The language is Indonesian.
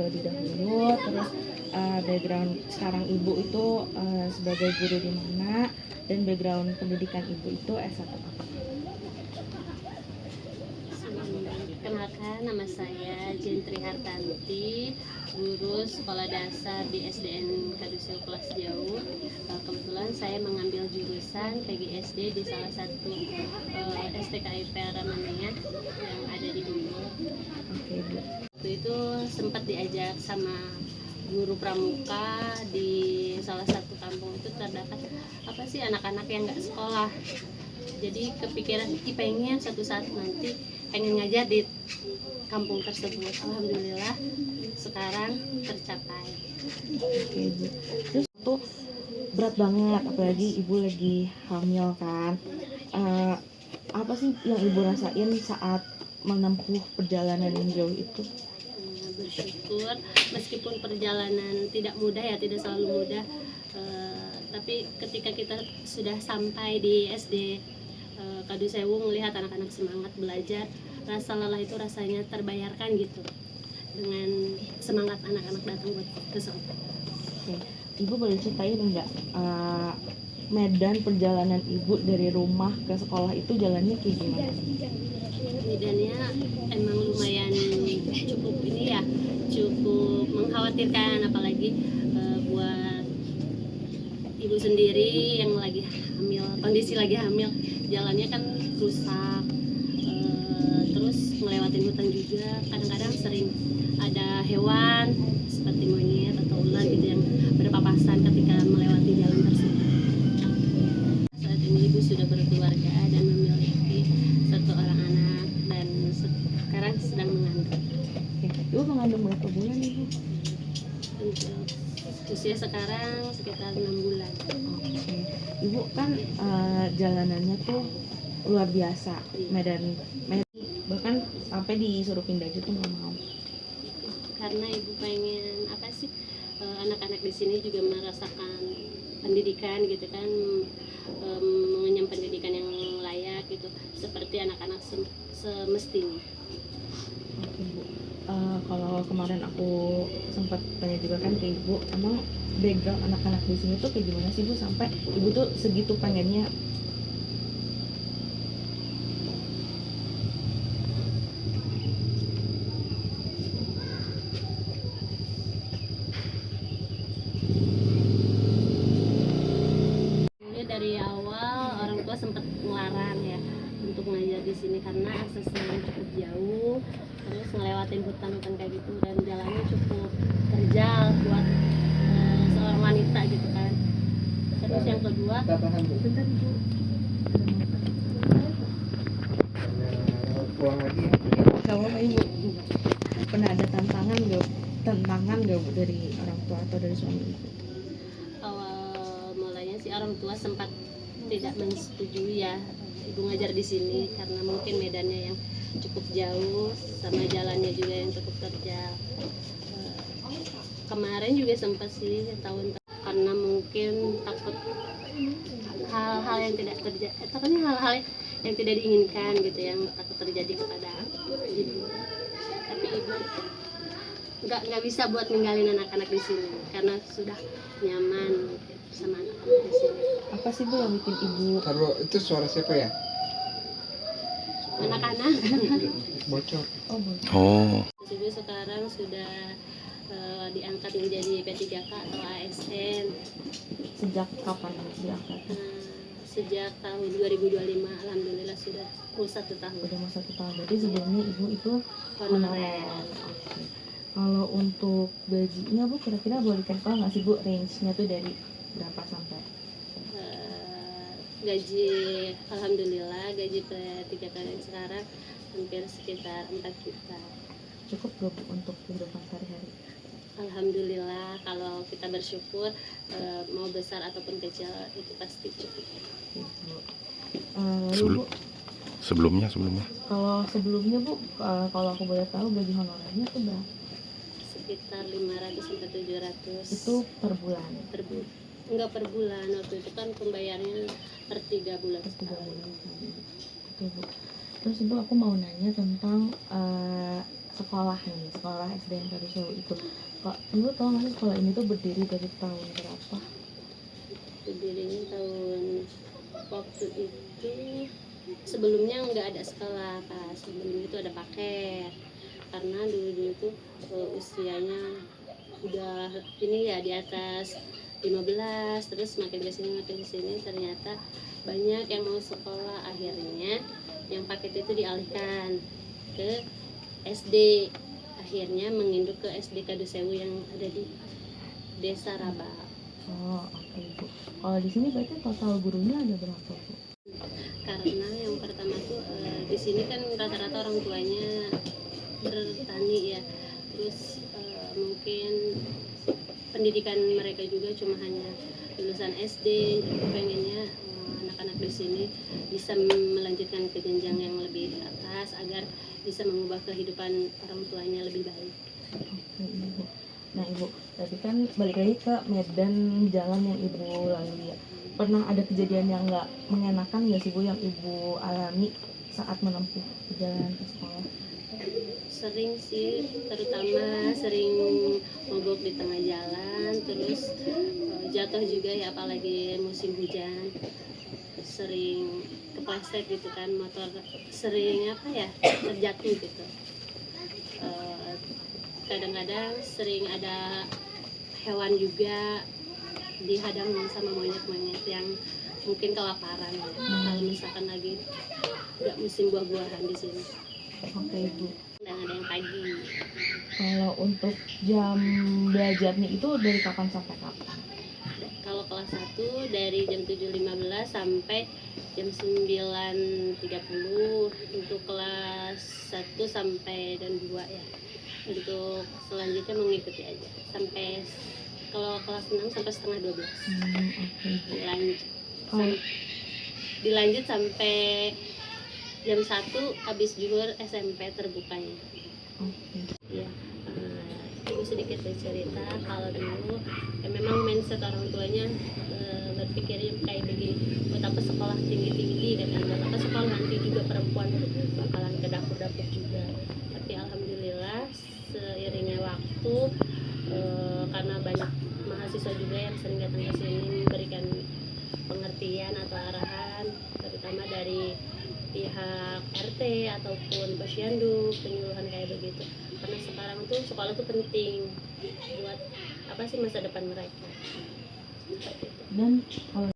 terlebih dahulu, terus background sekarang ibu itu sebagai guru di mana, dan background pendidikan ibu itu S1 apa? Kenalkan, nama saya Jentri Hartanti, guru sekolah dasar di SDN Kadusel kelas jauh. Kebetulan saya mengambil jurusan PGSD di salah satu STKIP Aramania yang ada di Bungo. Oke, Bu. Waktu itu sempat diajak sama guru pramuka di salah satu kampung itu terdapat apa sih anak-anak yang nggak sekolah. Jadi kepikiran pengen suatu saat nanti pengen ngajar di kampung tersebut. Alhamdulillah sekarang tercapai. Oke, Bu. Terus itu berat banget, apalagi ibu lagi hamil kan. Apa sih yang ibu rasain saat menempuh perjalanan yang jauh itu? Bersyukur meskipun perjalanan tidak mudah ya, tidak selalu mudah, tapi ketika kita sudah sampai di SD Kadusewu melihat anak-anak semangat belajar, rasa lelah itu rasanya terbayarkan gitu dengan semangat anak-anak datang buat ke sekolah. Oke. Ibu boleh ceritain nggak medan perjalanan ibu dari rumah ke sekolah itu jalannya kayak gimana? Medannya emang lumayan cukup ini ya, cukup mengkhawatirkan, apalagi buat ibu sendiri yang lagi hamil, kondisi lagi hamil, jalannya kan rusak, terus ngelewatin hutan juga, kadang-kadang sering ada hewan seperti monyet atau ular gitu yang berpapasan ketika melewati jalan tersebut. Saat ini ibu sudah berkeluarga dan memiliki satu orang anak dan sekarang sedang mengandung. Oke. Ibu mengandung berapa bulan ibu? Untuk usia sekarang sekitar 6 bulan. Oke. Ibu kan jalanannya tuh luar biasa, medan bahkan sampai disuruh pindah gitu nggak mau. Karena ibu pengen apa sih, anak-anak di sini juga merasakan pendidikan gitu kan, mengenyam pendidikan yang layak gitu seperti anak-anak semestinya. Oke, Bu. Kalau kemarin aku sempat tanya juga kan ke ibu, emang background anak-anak di sini tuh kayak gimana sih Bu sampai ibu tuh segitu pengennya? Jadi dari awal orang tua sempat melarang ya untuk ngajar di sini karena aksesnya yang cukup jauh, terus ngelewatin hutan-hutan kayak gitu dan jalannya cukup terjal buat seorang wanita gitu kan. Terus yang kedua, Bentar Bu. Pulang lagi. Kalau ibu pernah ada tantangan nggak Bu dari orang tua atau dari suami ibu? awal mulanya sih orang tua sempat tidak menyetujui ya ibu ngajar di sini karena mungkin medannya yang cukup jauh sama jalannya juga yang cukup terjal. Kemarin juga sempat sih tahun karena mungkin takut hal-hal yang tidak terjadi, takutnya hal-hal yang tidak diinginkan gitu yang takut terjadi kepada ibu. Tapi ibu nggak bisa buat ninggalin anak-anak di sini karena sudah nyaman sama anak-anak di sini. Apa sih Bu yang bikin ibu? Taruh itu suara siapa ya? Anak-anak Bocor. Oh, Bu. Oh, ibu sekarang sudah diangkat menjadi P3K atau ASN. Sejak kapan diangkat? Sejak tahun 2025, alhamdulillah sudah mau 1 tahun. Udah mau 1 tahun. Berarti sebelumnya ibu itu Honorer. Oke. Kalau untuk gajinya Bu kira-kira boleh dikasih tahu nggak sih Bu range-nya tuh dari berapa sampai? Gaji alhamdulillah gaji P3K yang sekarang hampir sekitar 4 juta. Cukup gak Bu untuk kehidupan sehari-hari? Alhamdulillah kalau kita bersyukur, mau besar ataupun kecil itu pasti cukup. Oke, Bu. Lalu Bu, sebelumnya kalau sebelumnya Bu, kalau aku boleh tahu gaji honorernya tuh berapa? Sekitar 500 sampai 700 Itu per bulan? per bulan. Enggak per bulan, waktu itu kan pembayarannya per 3 bulan. Per 3 bulan. Oke Bu. Terus Ibu aku mau nanya tentang sekolah nih, sekolah SDN Kadusewu itu. Kak, Ibu tahu nggak sih sekolah ini tuh berdiri dari tahun berapa? Berdirinya tahun waktu itu sebelumnya nggak ada sekolah Kak, sebelum itu ada paket karena dulu tuh usianya udah ini ya di atas 15, terus makin kesini ternyata banyak yang mau sekolah, akhirnya yang paket itu dialihkan ke SD, akhirnya menginduk ke SD Kadusewu yang ada di Desa Raba. Oh, oke Ibu. Kalau di sini berarti total gurunya ada berapa Bu? Karena yang pertama tuh di sini kan rata-rata orang tuanya bertani ya, terus mungkin pendidikan mereka juga cuma hanya lulusan SD, pengennya anak-anak di sini bisa melanjutkan ke jenjang yang lebih atas agar bisa mengubah kehidupan orang tuanya lebih baik. Oke Ibu. Nah Ibu, tadi kan balik lagi ke medan jalan yang Ibu lalui ya. Pernah ada kejadian yang nggak mengenakan nggak sih Bu yang Ibu alami saat menempuh perjalanan ke sekolah? Sering sih, terutama sering mogok di tengah jalan, terus jatuh juga ya, apalagi musim hujan, sering kepleset gitu kan, motor sering apa ya, terjatuh gitu. Kadang-kadang sering ada hewan juga dihadang sama monyet-monyet yang mungkin kelaparan ya. Kalau misalkan lagi nggak musim buah-buahan di sini. Oke Ibu. Dan ada yang pagi. Kalau untuk jam belajarnya itu dari kapan sampai kapan? Kalau kelas 1 dari jam 7.15 sampai jam 9.30. Untuk kelas 1 sampai dan 2 ya. Untuk selanjutnya mengikuti aja sampai kalau kelas 6 sampai setengah 12. Oke Ibu. Dilanjut sampai jam 1 habis zuhur SMP terbukanya. Oke. Ya, Ibu sedikit bercerita kalau dulu memang mindset orang tuanya berpikirnya kayak begini, buat apa sekolah tinggi-tinggi, dan buat apa sekolah nanti juga perempuan bakalan ke dapur-dapur juga. Tapi alhamdulillah seiringnya waktu karena banyak mahasiswa juga yang sering datang ke sini memberikan pengertian atau arahan, terutama dari pihak RT ataupun posyandu, penyuluhan kayak begitu. Karena sekarang tuh sekolah tuh penting buat apa sih masa depan mereka. Dan kalau